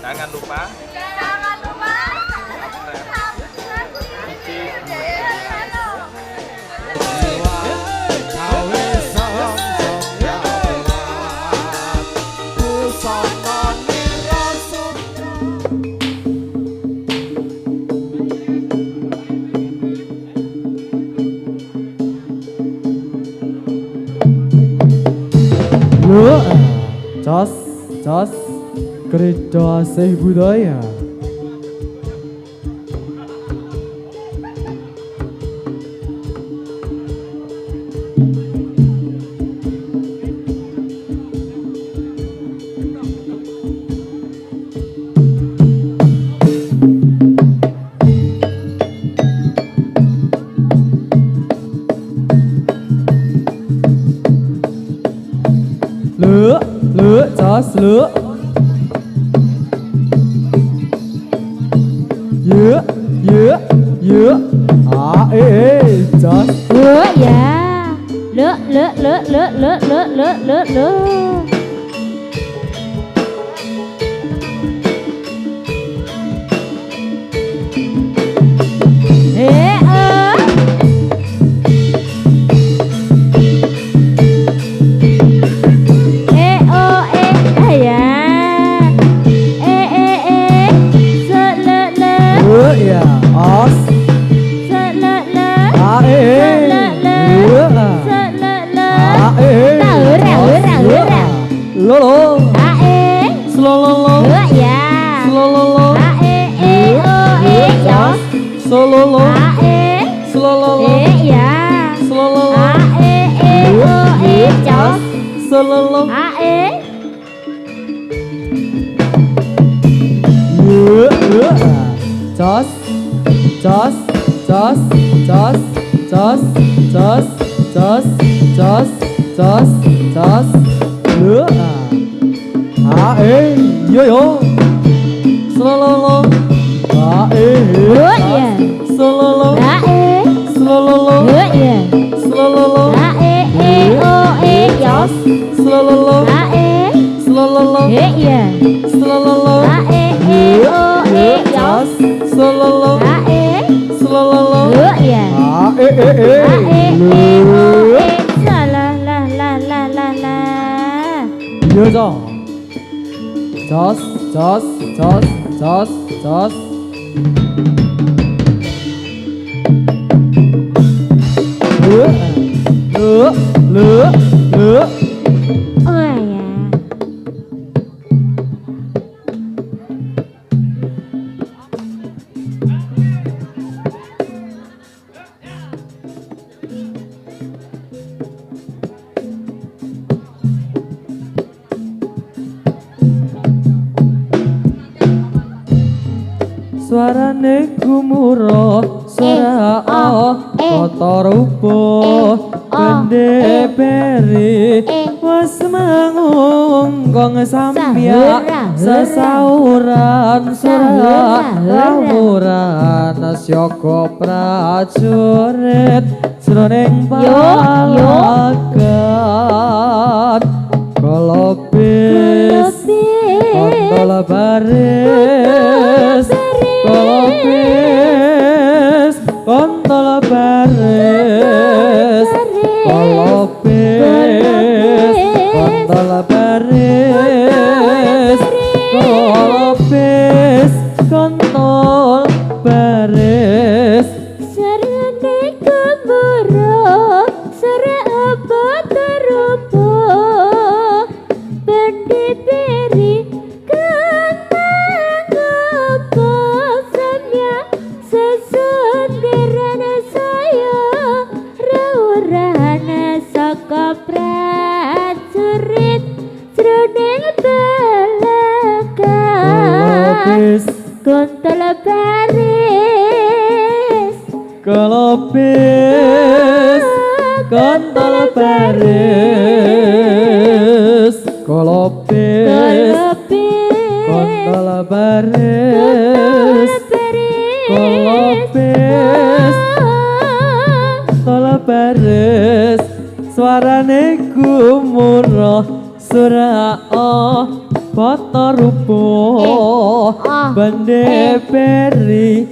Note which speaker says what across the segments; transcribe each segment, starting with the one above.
Speaker 1: Jangan lupa.
Speaker 2: Jangan lupa.
Speaker 3: Jos Gereja Asih Budaya. Lửa Jos lửa. Dứa Jos
Speaker 2: Lửa dạ. Lửa.
Speaker 3: Lolo
Speaker 2: Ae
Speaker 3: Slololo
Speaker 2: Lửa dạ.
Speaker 3: Slololo
Speaker 2: Ae Jos
Speaker 3: Sololo
Speaker 2: Ae
Speaker 3: Slololo
Speaker 2: dạ.
Speaker 3: Slololo
Speaker 2: Ae Jos
Speaker 3: Sololo
Speaker 2: Ae
Speaker 3: Jos lửa yo Slololo
Speaker 2: Lửa dạ.
Speaker 3: Slololo
Speaker 2: Ae
Speaker 3: Slololo
Speaker 2: Lửa dạ.
Speaker 3: Slololo
Speaker 2: Ae Jos
Speaker 3: Slololo
Speaker 2: Ae
Speaker 3: Slololo
Speaker 2: Lửa dạ.
Speaker 3: Slololo
Speaker 2: Ae Jos
Speaker 3: Slololo
Speaker 2: Ae
Speaker 3: Slololo
Speaker 2: Lửa dạ.
Speaker 3: Nhớ rõ Jos lửa
Speaker 2: Ôi dạ.
Speaker 3: Suarane gumuruh suara kota rupa bende beri was mangungkong sampia sesauran surah lamuran syoko prajurit sroning palagan kolopis kontol baris kolopis kontol baris kolopis kontol baris kolopis kontol baris
Speaker 2: Sarane gemuruh sore apa terupa bende beri kenang apa samya sesunderana saya rawurana saka prajurit jroning balagan kontol baris
Speaker 3: kolopis kontol baris kolopis kontol baris kolopis kontol baris suarane gumuruh surah foto rupo bende peri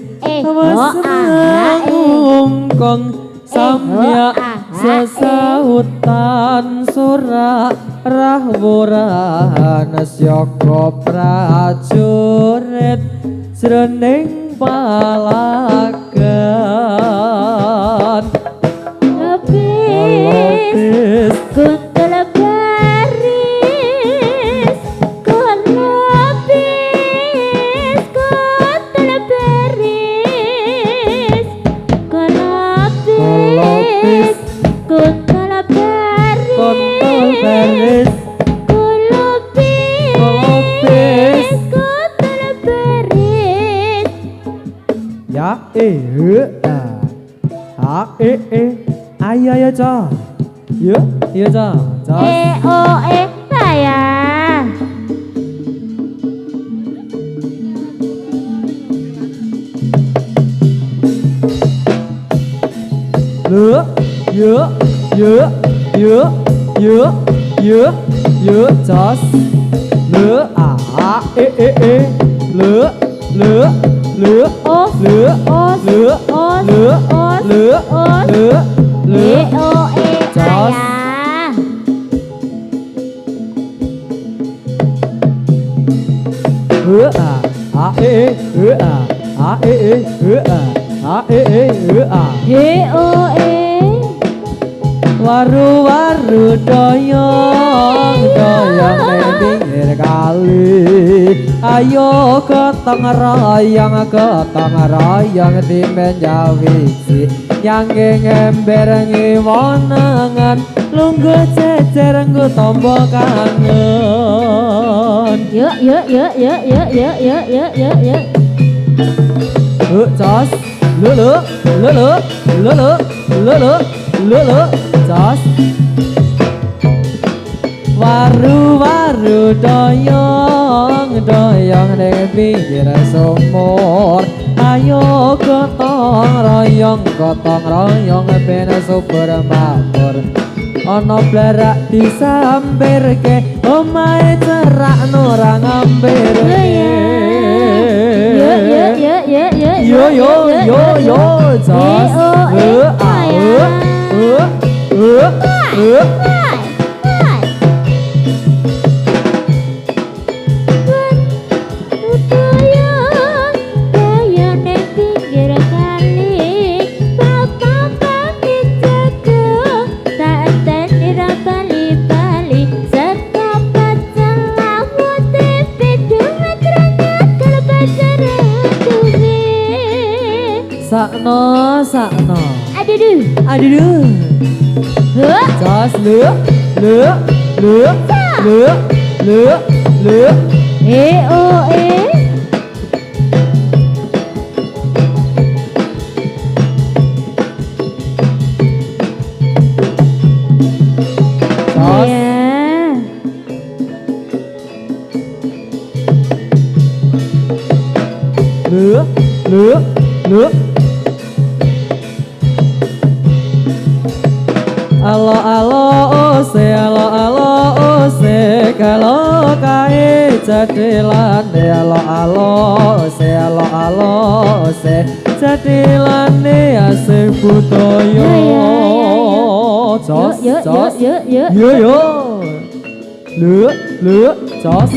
Speaker 3: kong samya sesautan sura rahwuran syaka prajurit jroning palagan
Speaker 2: Lapis kuntul baris kolapis kuntul baris kolapis kuntul baris kolapis kuntul baris
Speaker 3: ya ayo ayo Ca yuk iya Ca
Speaker 2: sayang
Speaker 3: yuk Jos waru-waru doyong ning pinggir kali ayo gotong royong dimen jawisi nyangge ngember ngiwonangan lungguh cecer nggo tombo kangen
Speaker 2: yuk
Speaker 3: Jos Jos waru-waru doyong ning pinggir sumur ayo gotong royong ben subur makmur ana blarak disampirke omahe cerak ora ngampirke yo Jos sakno aduh Jos lửa lửa alo ose kalau kae jadilane alo ose jadilane asih budaya Jos lửa Jos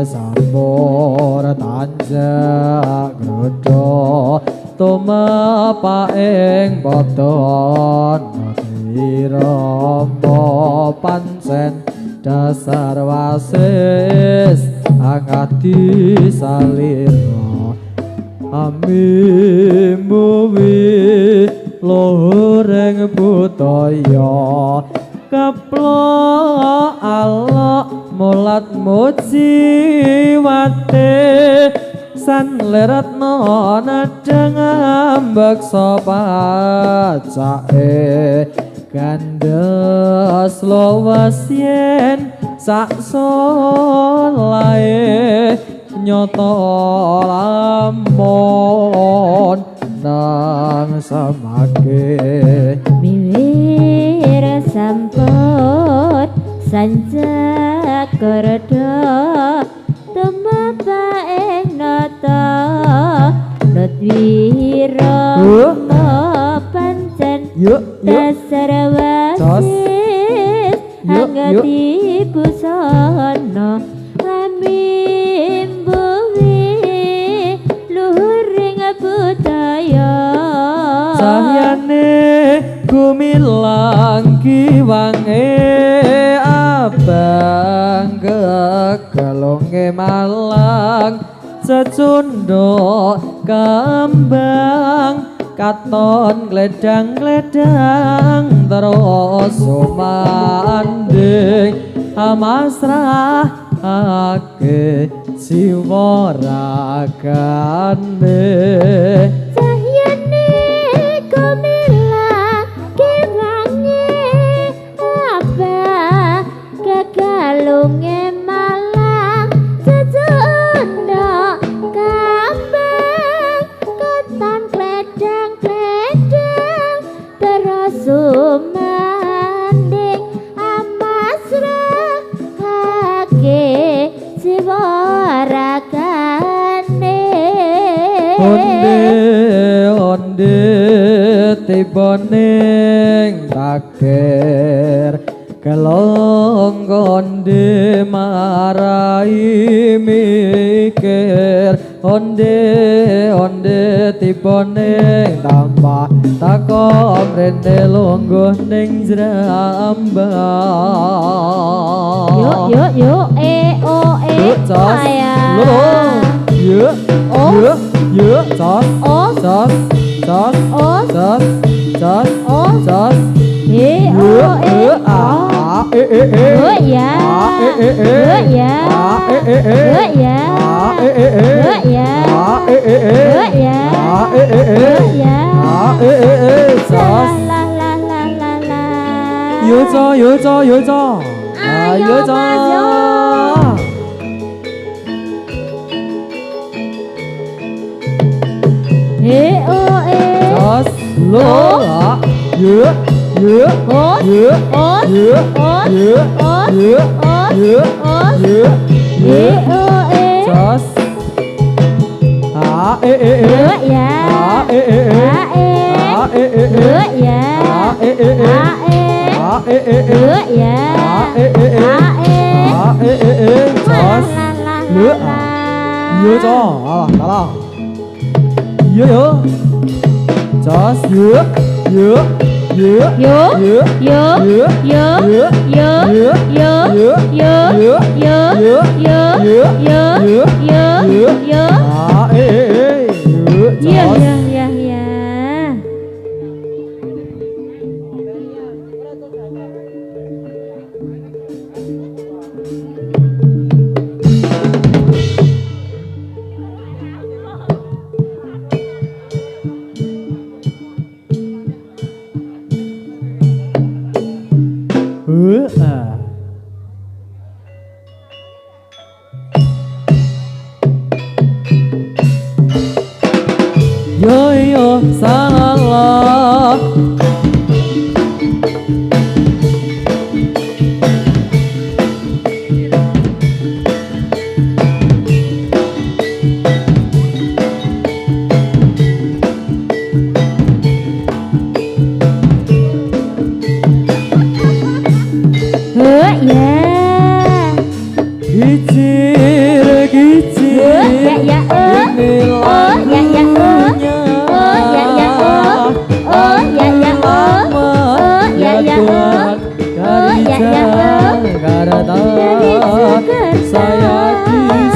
Speaker 3: Sampur tanjak grodho tumepaing boton diramba pancen dasar wasis angati salira amimuwi lohoreng budaya keplok alok mulat muji wate san leratno nadang ambek sopacake gandes lawas yen sak solae nyoto lamun nang samake
Speaker 2: miwir samput sanjak kerdo tumapa ing nata nutwira pancen dasar wasis angati busana amimbuwi luhuring budaya
Speaker 3: sahyane gumilang kiwange abang kekalonge malang secundo kembang katon gledang-gledang terus sumanding amasrah ake siwa ragane
Speaker 2: sahyane kumilang kiwange abang kekalonge malang secundo kembang katon gledang-gledang terus sumanding amasrah ake siwa ragane
Speaker 3: onde tiba ning takir kelong konde marai mikir onde tiba ning tambah takom rene lungguh ning jrambang
Speaker 2: yuk
Speaker 3: sayang yuk sos yo salah saya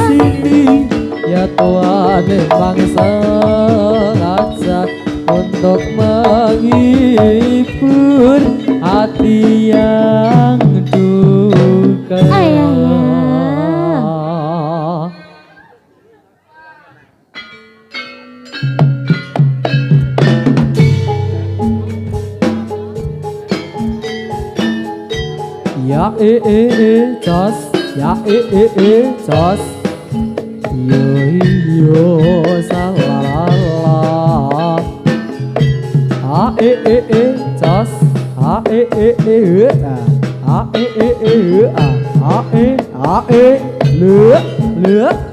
Speaker 3: ya Tuhan memang sengaja untuk menghibur hati yang duka. Ya jos, ya jos, yo salah. Jos, lửa.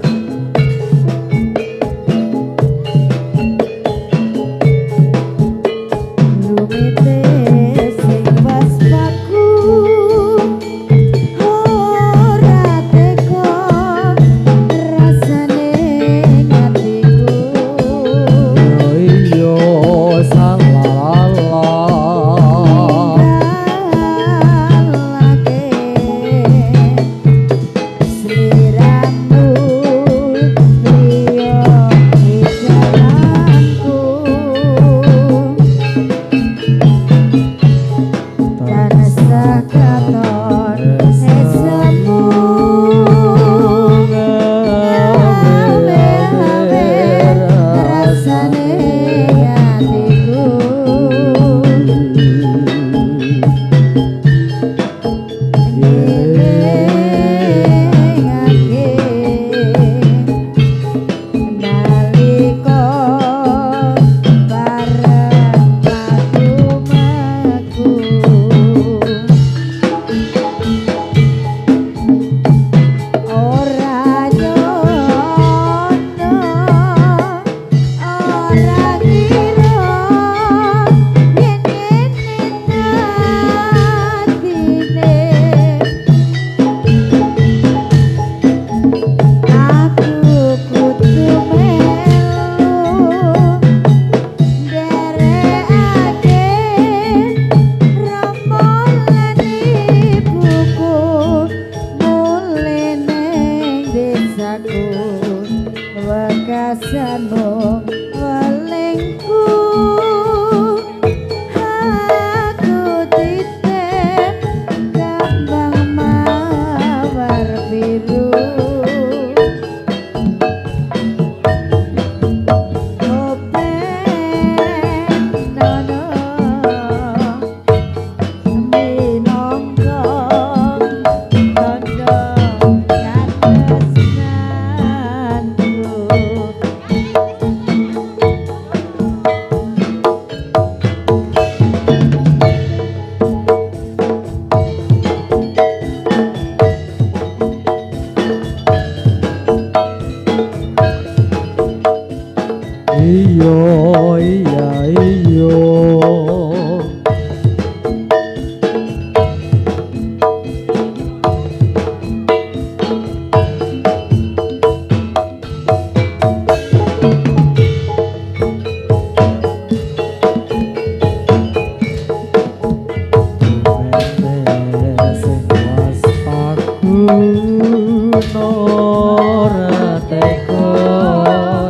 Speaker 3: Ora teko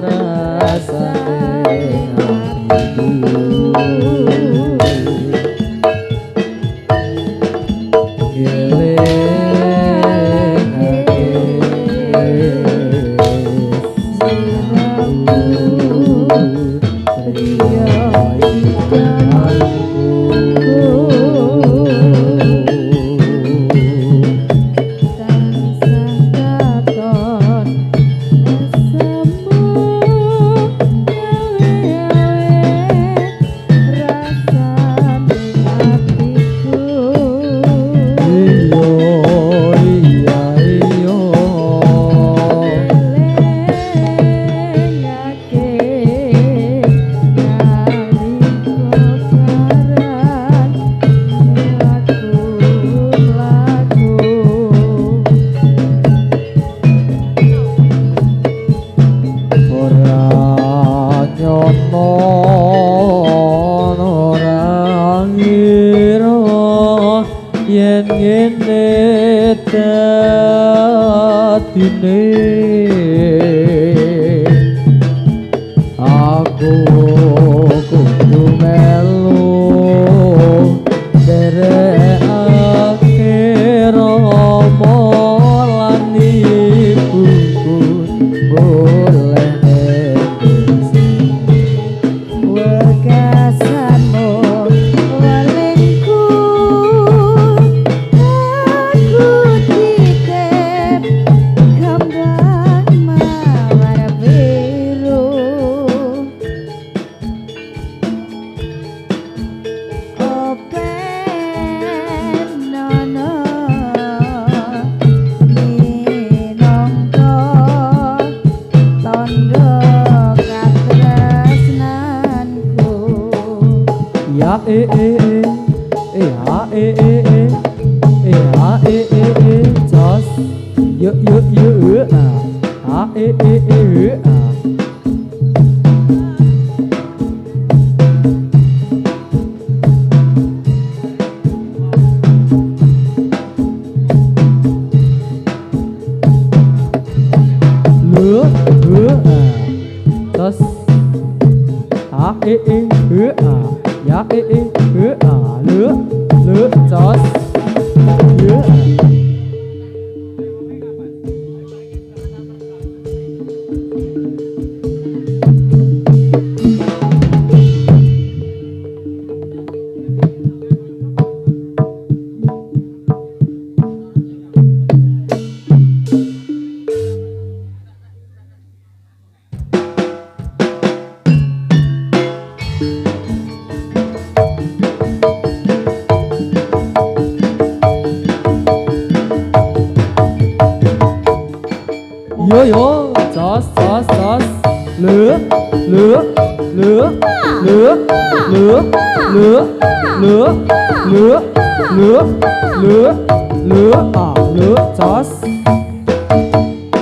Speaker 3: rasane boleh
Speaker 1: Wekasanmu walingku aku titip kembang mawar biru open nono minangka tondo katresnanku
Speaker 3: ya ha just yuk ha terus ha ya terus yo just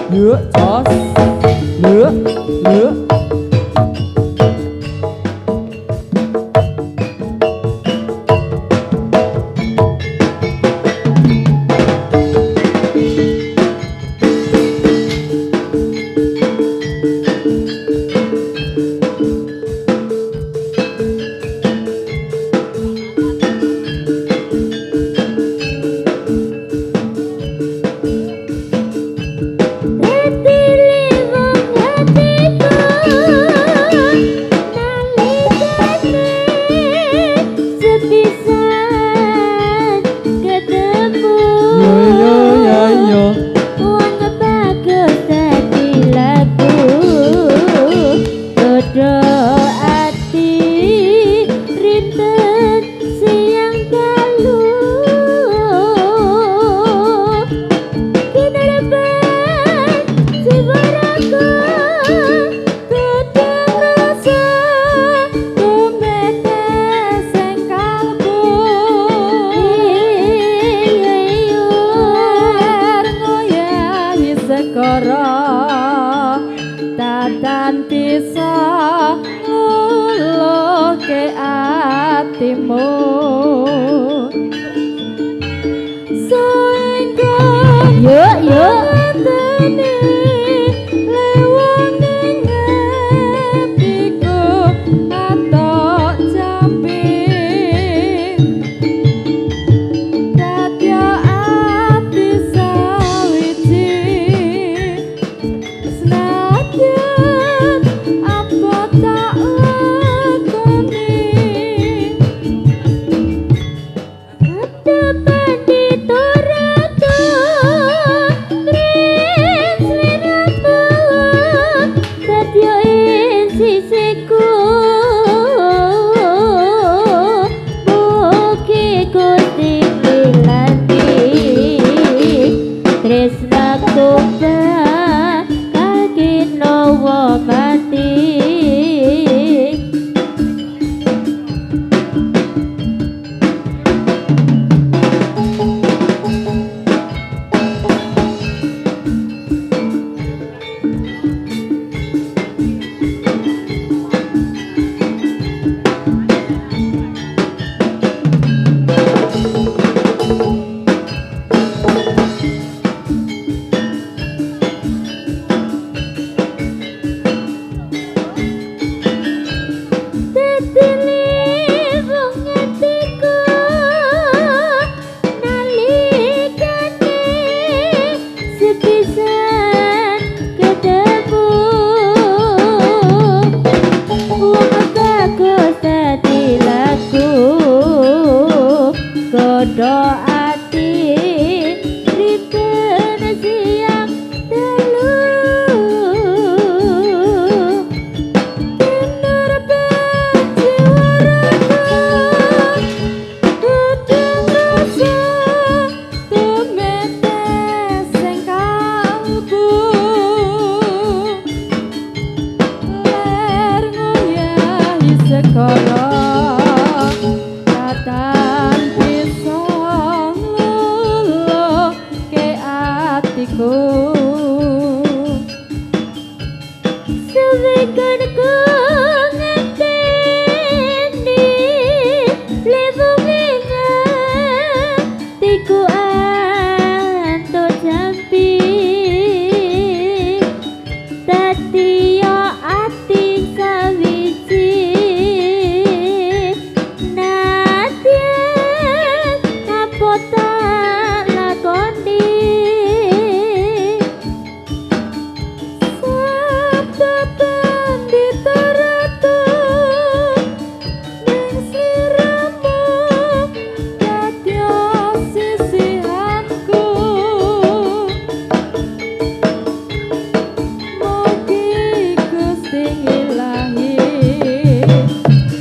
Speaker 3: lửa
Speaker 1: Tatan bisa nguluke atimu Sehingga
Speaker 2: Yuk
Speaker 1: Tani lewaning hatiku Atok jampi Dadya ati sawiji Senajan apa tak lakoni
Speaker 2: Ada pandito ratu Wikanku ngenteni lewunge tiku antuk jampi dadi yo ati sawiji nadyan apa tak lakoni sabda pandita ratu ning sliramu dadya sisihanku mugi Gusti Ilahi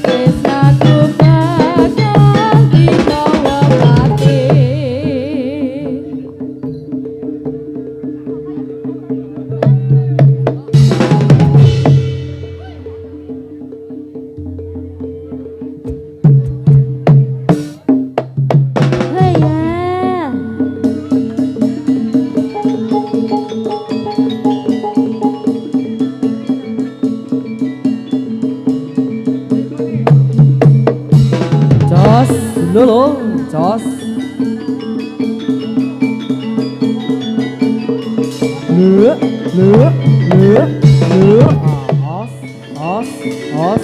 Speaker 2: tresnaku bakal ditawa pati. Haya
Speaker 3: Jos dulu, jos. Lửa, lửa, lửa, lửa. Os, os, os,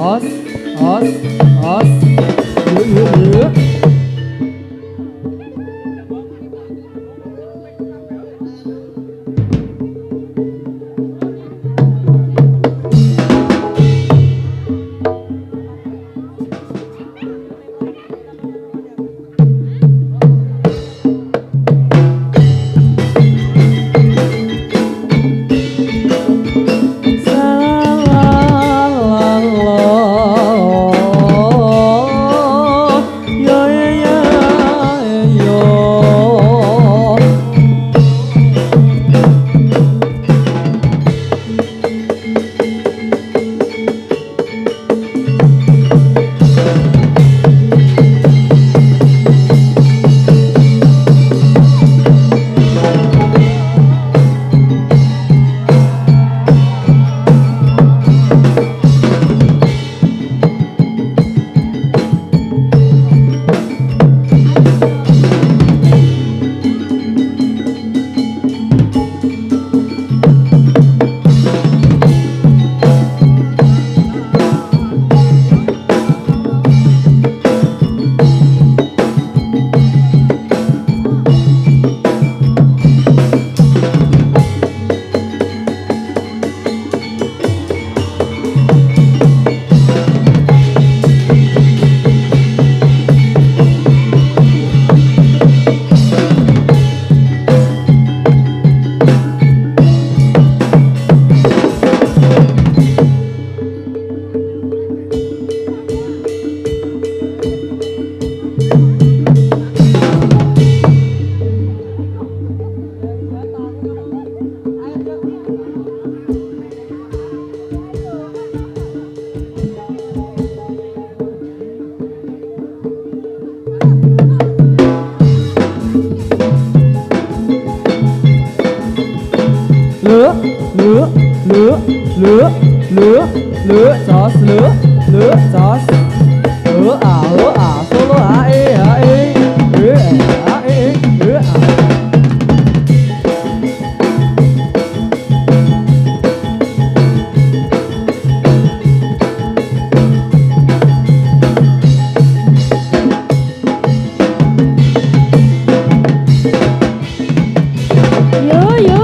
Speaker 3: os, os, os. Lửa, lửa, lửa. Lửa, lửa, lửa, lửa, lửa, lửa, jos, lửa, lửa, jos. Solo e,
Speaker 2: yo yo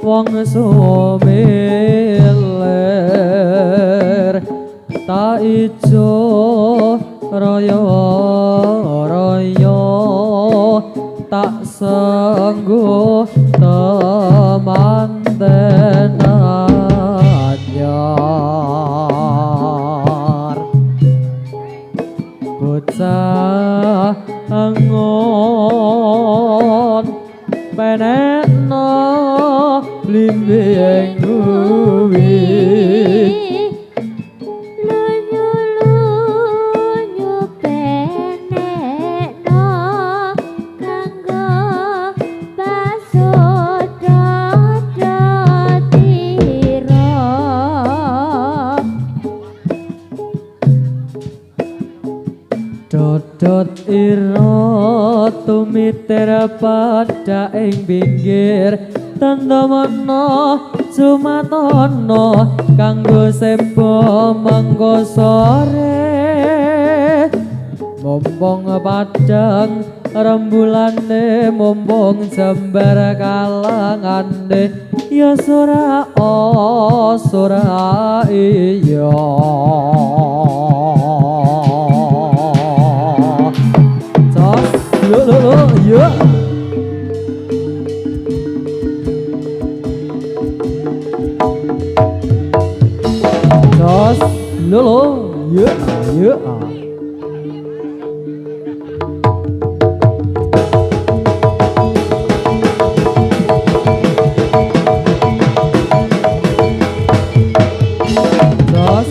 Speaker 3: wong sumilir tak ijo royo tak sengguh temanten anyar bocah angon penekno blimbing kuwi
Speaker 2: lunyu-lunyu penekno kanggo basodotira
Speaker 3: dodot ira tumiter pada ing pinggir tandamana sumatono kanggo sempo mengko sore mumpung padang rembulane mumpung jembar kalangane ya sora iya Jos lo iya Jos lo iya Jos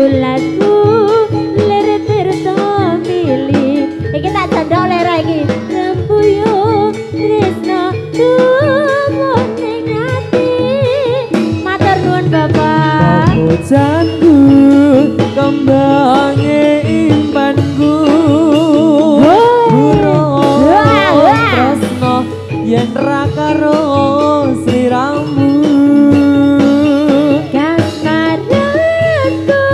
Speaker 2: Ulatku lir tirta mili. Iki tak jandok lera iki. Rembuyung tresno tumon ning ati. Matur nuwun Bapak.
Speaker 3: Bojanku kembange impanku tresno yen ra karo sliramu
Speaker 2: Kasmaranku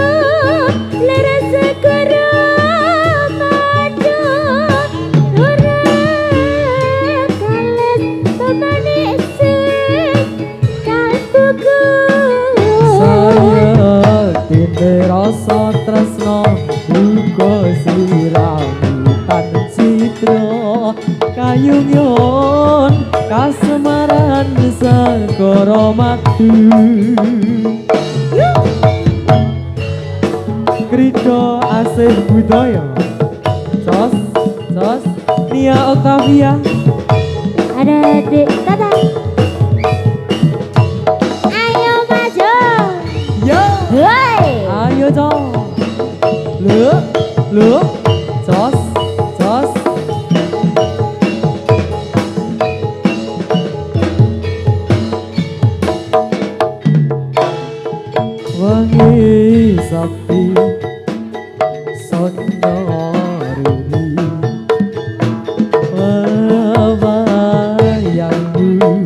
Speaker 2: lir segara madu ora kales pemanis kalbuku
Speaker 3: saya tinte rasa tresno uga sliramu tan citra kayungyon kasemaran segara madu Krida asih budaya Jos Nia Octavia
Speaker 2: ada adik tata ayo maju
Speaker 3: yo
Speaker 2: hei
Speaker 3: ayo Jos Lửa Jos Wangi sapi sonyoruni Wabayangmu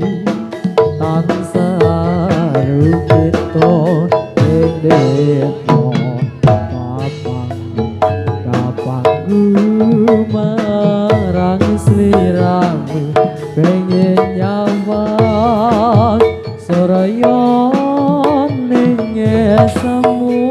Speaker 3: tansah rupito ing detno kapangku marang sliramu pengen nyawang soraya ning esemu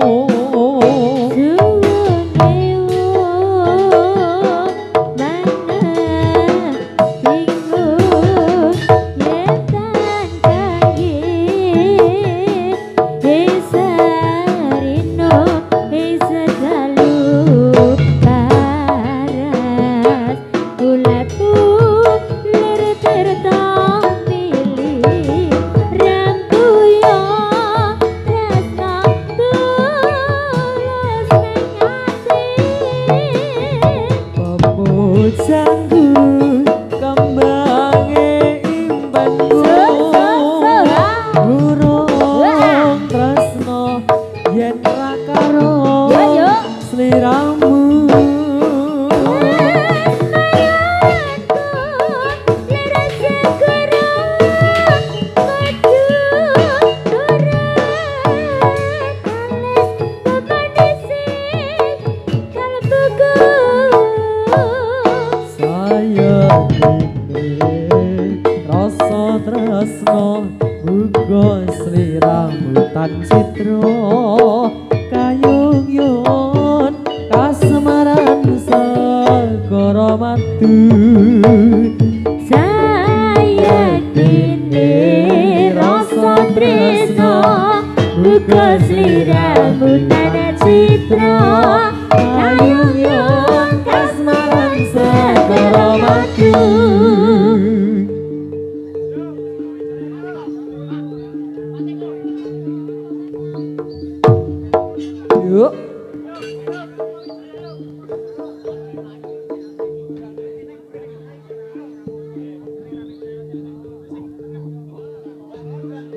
Speaker 3: Bojanku kembange impanku burung tresno yen ra karo sliramu rasa tresno uga sliramu tan citra kayungyon kasemaran segara madu
Speaker 2: saya kini rasa tresno uga sliramu tan citra kayungyon kasemaran segara madu
Speaker 3: yuk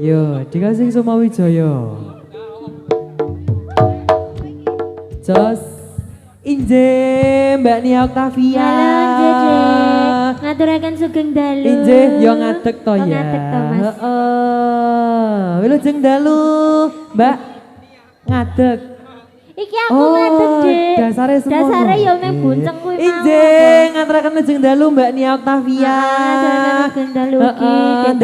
Speaker 3: yo dikasih Soma Wijaya Jos Inje Mbak Nia Octavia
Speaker 2: halo Jeje ngaturaken sugeng dalu
Speaker 3: Inje yo ngadeg to ya
Speaker 2: ngadeg to Mas
Speaker 3: heeh wilujeng dalu Mbak ngadeg
Speaker 2: iki aku ngadeg Dek
Speaker 3: dasare semua
Speaker 2: dasare yo nang bunceng kuwi mau
Speaker 3: Inje ngaturaken lujeng dalu Mbak Nia Octavia
Speaker 2: sugeng dalu iki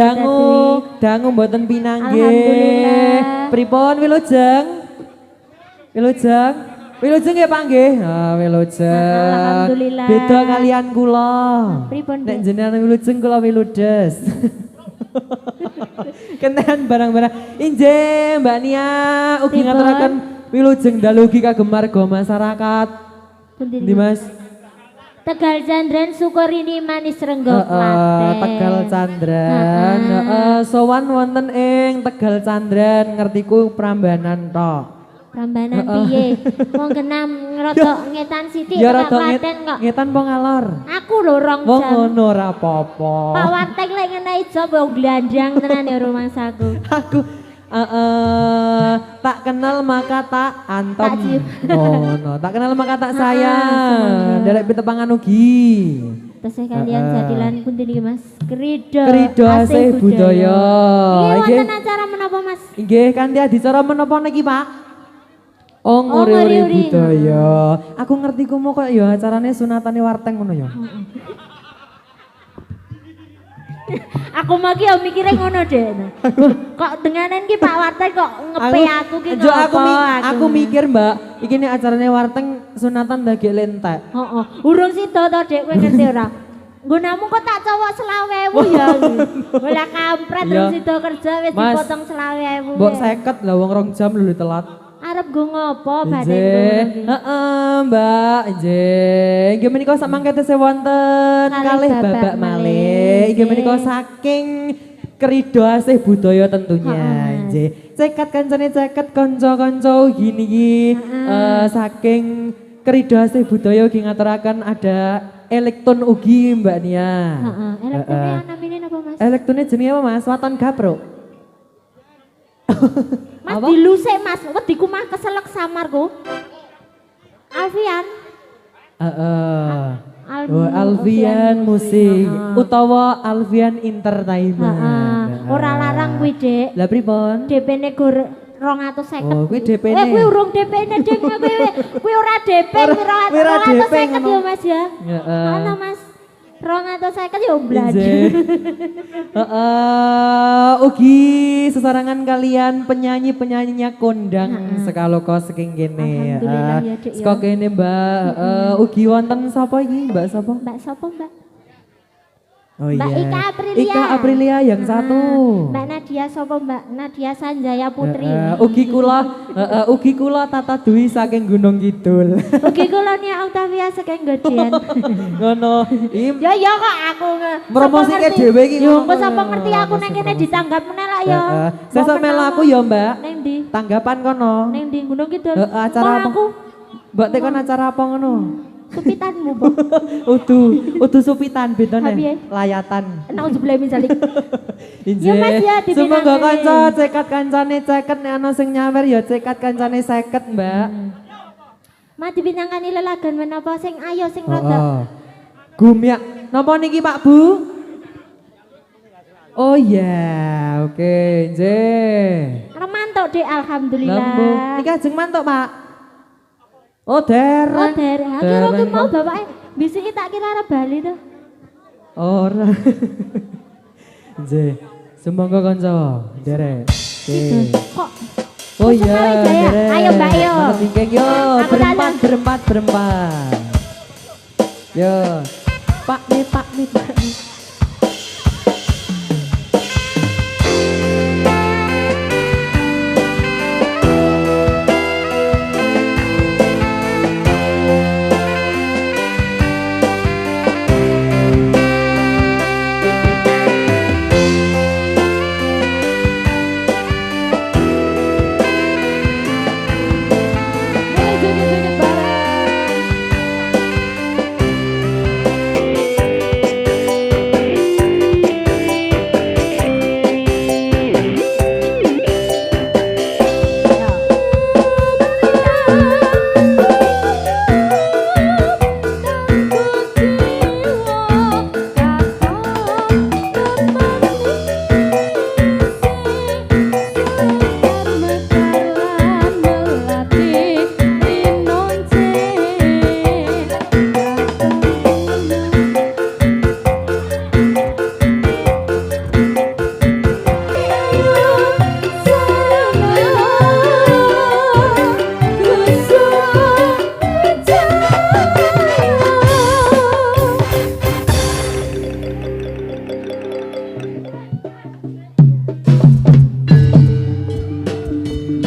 Speaker 3: dangu mboten pinanggih
Speaker 2: alhamdulillah
Speaker 3: pripun wilujeng Wilujeng ya panggih. Wilujeng.
Speaker 2: Alhamdulillah.
Speaker 3: Beda kalian kula.
Speaker 2: Pripun?
Speaker 3: Nek jenengan wilujeng kula wiludes. Kenen barang-barang. Injih Mbak Nia ugi ngaturaken wilujeng dalu ugi kagem marga masyarakat. Pundi Mas?
Speaker 2: Tegal Candran Sukorini Manis Renggok Klaten.
Speaker 3: Tegal Candran. Sowan wonten ing Tegal Candran ngertiku Prambanan tok.
Speaker 2: Prambanan piye? Wong genam ngerodok ngetan sithik
Speaker 3: Ya
Speaker 2: tekan
Speaker 3: rada
Speaker 2: Klaten kok.
Speaker 3: ngetan po ngalor.
Speaker 2: Aku lho 2
Speaker 3: Wong
Speaker 2: jam.
Speaker 3: ngono ora apa-apa.
Speaker 2: Pak Warteg lek ngene ijo wong glandang tenan ya rumangsaku.
Speaker 3: Aku tak kenal maka tak antom.
Speaker 2: Tak cium.
Speaker 3: Ngono, tak kenal maka tak
Speaker 2: semoga.
Speaker 3: sayang. Derek pitepangan ugi.
Speaker 2: Tesih kalian jadilan pundi niki Mas? Kerido.
Speaker 3: Kerido asih budaya.
Speaker 2: Nggih wonten acara menapa Mas?
Speaker 3: Nggih kanthi adicara menapa niki Pak? Oh nguri-uri
Speaker 2: nguri-uri.
Speaker 3: budaya. Aku ngerti kumu kok ya acarane sunatane Warteng ngono ya.
Speaker 2: Aku maki yo mikire ngono Dek. Kok denganan ki Pak Warteg kok ngepe aku ki
Speaker 3: Jo,
Speaker 2: ngopo
Speaker 3: aku mikir Mbak, iki nek acarane Warteng sunatan dagek lentek.
Speaker 2: Heeh. Urung sida to Dek kowe ngerti ora? Nggonamu kok tak cowok 20.000 ya. Bola kampret
Speaker 3: Iya.
Speaker 2: terus sida kerja wis
Speaker 3: Mas,
Speaker 2: dipotong 20.000.
Speaker 3: Mbok 50 lah wong 2 jam lho telat.
Speaker 2: Arep go ngopo badhe
Speaker 3: Nggih, heeh Mbak, nggih. Inggih menika sak mangkete wonten
Speaker 2: Kalih
Speaker 3: kalih
Speaker 2: babak
Speaker 3: babak
Speaker 2: malih.
Speaker 3: malih. Inggih menika
Speaker 2: Nggih.
Speaker 3: saking Kerido asih budaya tentunya.
Speaker 2: Heeh.
Speaker 3: Nggih. Cekat kancane ceket kanca-kanca ugi niki saking Kerido asih budaya ugi ngaturaken ada elektron ugi Mbak Nia.
Speaker 2: Heeh. Elektronik namine napa Mas?
Speaker 3: Elektronik jenenge apa Mas? Waton gapro.
Speaker 2: Mas
Speaker 3: Apa?
Speaker 2: dilusik Mas, wediku mah keselek samarku. Alfian.
Speaker 3: Oh, Alfian musik utawa Alfian entertainment.
Speaker 2: Heeh. Ora larang kuwi, Dek.
Speaker 3: Lah pripun?
Speaker 2: DP-ne gur 250.
Speaker 3: Oh, kuwi DP-ne.
Speaker 2: Kuwi urung DP-ne, Dek. Kuwi ora DP, kuwi
Speaker 3: Ora DP
Speaker 2: 250
Speaker 3: ngono.
Speaker 2: ya, Mas ya.
Speaker 3: Heeh.
Speaker 2: Ana, Mas. 250 ya blaju.
Speaker 3: Nggih. Ugi sesarangan kalian penyanyi-penyanyinya kondang sekaloka saking kene.
Speaker 2: Alhamdulillah ya, Dek, ya.
Speaker 3: Saka kene Mbak, ugi wonten sapa iki? Mbak sapa?
Speaker 2: Mbak sapa, Mbak?
Speaker 3: Oh
Speaker 2: Mbak
Speaker 3: iya.
Speaker 2: Ika Aprilia.
Speaker 3: Ika Aprilia yang satu.
Speaker 2: Mbak Nadia sapa, Mbak? Nadia Sanjaya Putri.
Speaker 3: Ugi kula Tata Dwi saking Gunung Kidul.
Speaker 2: Ugi kula Nia Octavia saking Godian.
Speaker 3: Ngono.
Speaker 2: Ya ya kok aku
Speaker 3: Promosike dhewe iki
Speaker 2: Yo
Speaker 3: ngono.
Speaker 2: engko sapa ngerti aku nang kene ditanggap meneh lak ya.
Speaker 3: Sesuk melu aku ya, Mbak.
Speaker 2: Ning ndi?
Speaker 3: Tanggapan kono.
Speaker 2: Ning ndi Gunung Kidul.
Speaker 3: Acara
Speaker 2: Mau
Speaker 3: apa?
Speaker 2: aku
Speaker 3: Mbak tekon acara apa ngono?
Speaker 2: supitanmu, Mbok.
Speaker 3: Udu supitan bedone.
Speaker 2: Piye?
Speaker 3: Layatan.
Speaker 2: Nauzubillah min zalik.
Speaker 3: Injih.
Speaker 2: Ya, Mas, ya, dipinangke.
Speaker 3: Semoga kanca cekat kancane ceket nek ana sing nyawer ya cekat kancane 50, Mbak.
Speaker 2: Ma dipinangkani lelagan menapa sing ayo sing rada.
Speaker 3: Gumyak. Napa niki Pak Bu? Oh iya, oke, nggih.
Speaker 2: Remantuk Dek alhamdulillah.
Speaker 3: Lampu. Niki ajeng mantuk, Pak. Oh,
Speaker 2: Oh
Speaker 3: derek.
Speaker 2: derek. Kira ki mau bapake bisiki tak kira arep bali to.
Speaker 3: Ora. Nggih. Semoga kanca derek. Oke.
Speaker 2: Kok
Speaker 3: Oh
Speaker 2: Kok
Speaker 3: iya,
Speaker 2: sekali, Jaya?
Speaker 3: derek.
Speaker 2: Ayo, Mbak, yo.
Speaker 3: Mantap tingkeng yo,
Speaker 2: Aku
Speaker 3: berempat,
Speaker 2: tanya.
Speaker 3: berempat, berempat. Yo. Pak nih, Pak nih, Pak nih.
Speaker 1: Joget-joget bareng.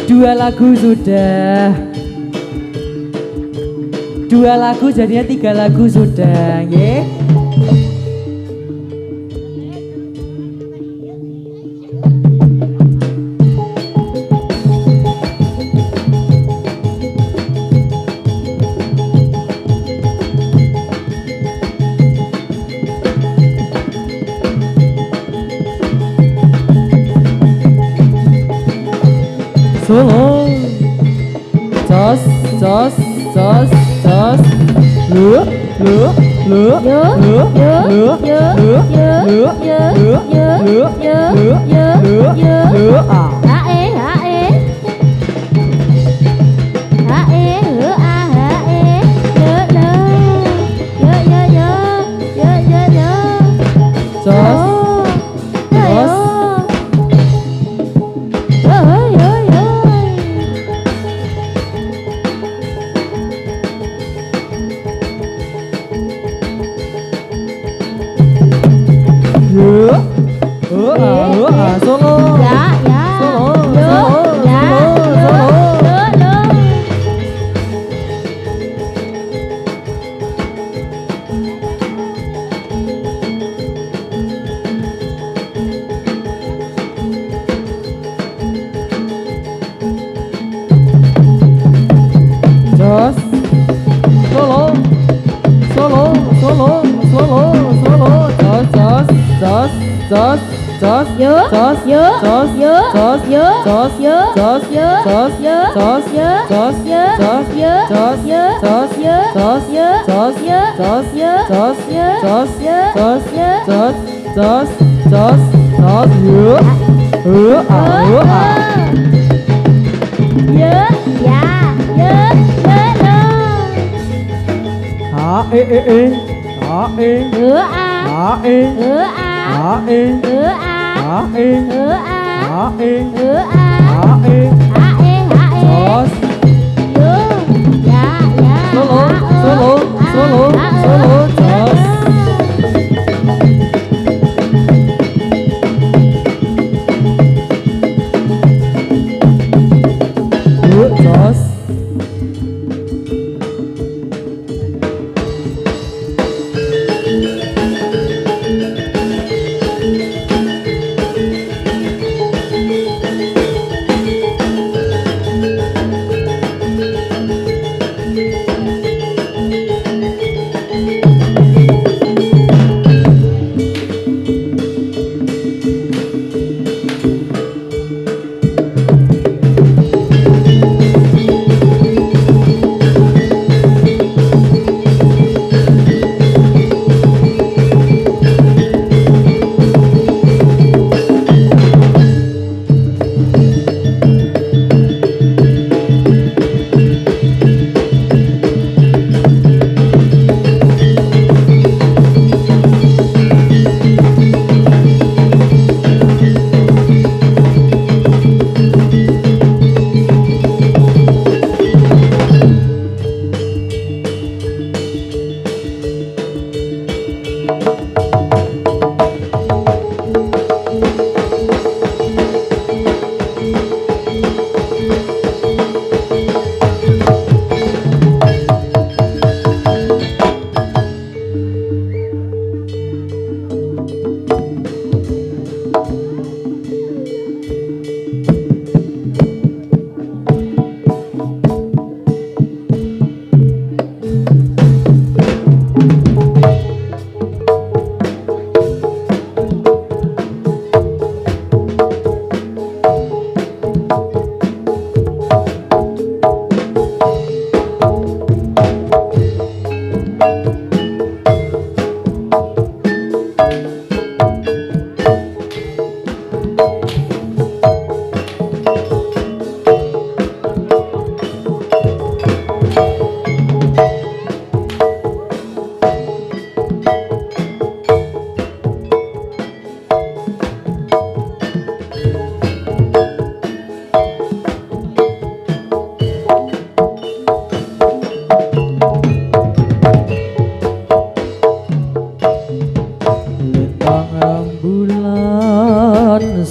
Speaker 3: Dua lagu sudah. Dua lagu jadinya 3 lagu sudah, nggih. Solo. Jos, jos, jos, jos. Lu, lu, lu,
Speaker 2: Yo,
Speaker 3: lu,
Speaker 2: yo,
Speaker 3: lu,
Speaker 2: yo,
Speaker 3: lu,
Speaker 2: yo,
Speaker 3: lu,
Speaker 2: yo,
Speaker 3: lu,
Speaker 2: yo,
Speaker 3: lu,
Speaker 2: yo,
Speaker 3: lu,
Speaker 2: yo,
Speaker 3: lu,
Speaker 2: yo.
Speaker 3: lu, ah.
Speaker 2: Hae, hae. Hae, he, a, hae. Yo, lo. Yo, yo, yo. Yo, yo, yo.
Speaker 3: Jos,
Speaker 2: Yo, yo.
Speaker 3: jos.
Speaker 2: Yo, yo, yo.
Speaker 3: Yo, ah, solo.
Speaker 2: Ya, ya.
Speaker 3: Solo,
Speaker 2: Yo,
Speaker 3: solo,
Speaker 2: ya.
Speaker 3: solo,
Speaker 2: Yo,
Speaker 3: solo.
Speaker 2: yo, lo.
Speaker 3: Jos, solo, solo, solo, solo, solo, jos, jos, jos, jos, jos,
Speaker 2: Yo,
Speaker 3: jos,
Speaker 2: yo,
Speaker 3: jos,
Speaker 2: yo,
Speaker 3: jos,
Speaker 2: yo,
Speaker 3: jos,
Speaker 2: yo,
Speaker 3: jos,
Speaker 2: yo,
Speaker 3: jos,
Speaker 2: yo,
Speaker 3: jos,
Speaker 2: yo,
Speaker 3: jos,
Speaker 2: yo,
Speaker 3: jos,
Speaker 2: yo,
Speaker 3: jos,
Speaker 2: yo,
Speaker 3: jos,
Speaker 2: yo,
Speaker 3: jos,
Speaker 2: yo,
Speaker 3: jos,
Speaker 2: yo,
Speaker 3: jos,
Speaker 2: yo,
Speaker 3: jos,
Speaker 2: yo,
Speaker 3: jos,
Speaker 2: yo,
Speaker 3: jos,
Speaker 2: yo.
Speaker 3: jos, jos, jos, jos, yo, ah.
Speaker 2: Yo, ya, yo, yo, lo.
Speaker 3: Ha, ha,
Speaker 2: Yo, a,
Speaker 3: ha,
Speaker 2: yo, a,
Speaker 3: ha,
Speaker 2: yo, a,
Speaker 3: ha,
Speaker 2: yo, a,
Speaker 3: ha,
Speaker 2: yo, a.
Speaker 3: ha,
Speaker 2: Hae, hae.
Speaker 3: jos,
Speaker 2: Yo, ya, ya.
Speaker 3: solo,
Speaker 2: Ha,
Speaker 3: solo,
Speaker 2: ha,
Speaker 3: solo,
Speaker 2: ha,
Speaker 3: solo, jos. Jos.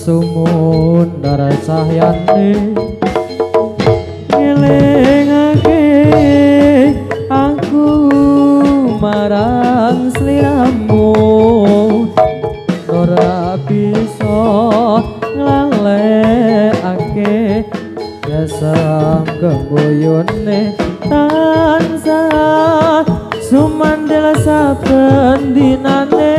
Speaker 3: sumundara cahyane ngelingake aku marang sliramu ora bisa nglalekake biasa kembuyune tansah sumandela saben dinane.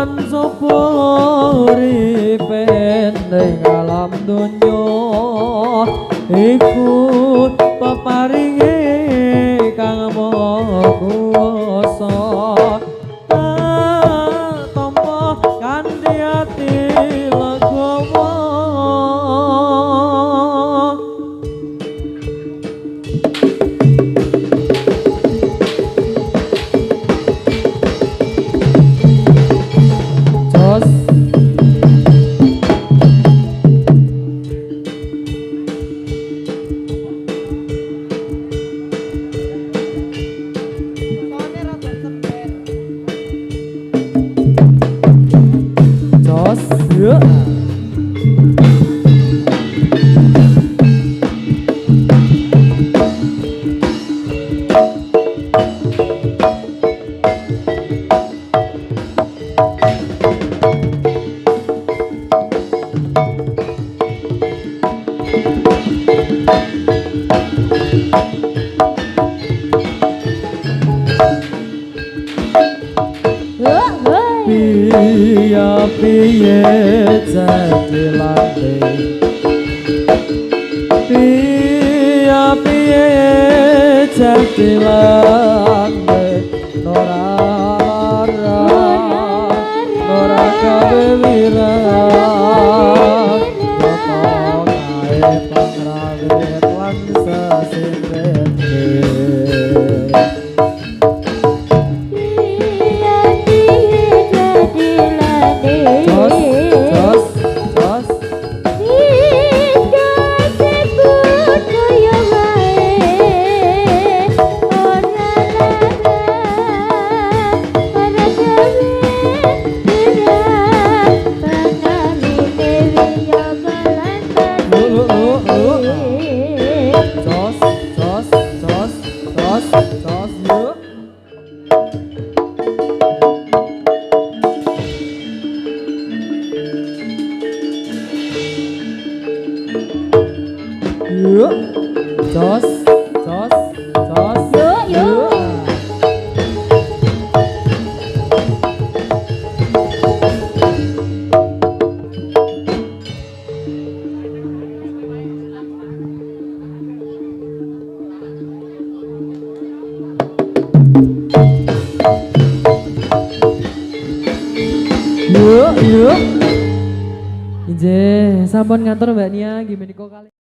Speaker 3: lan sapa uripe ning alam donya iku peparinge kang maha kuwasa tampa kanthi ati legowo piye jadi landing piye jadi landing nora gawe wirang foto kae pangrawit lan sesindene Jos. Yuk. Inje, sampun ngantor Mbak Nia, gimana kok kali?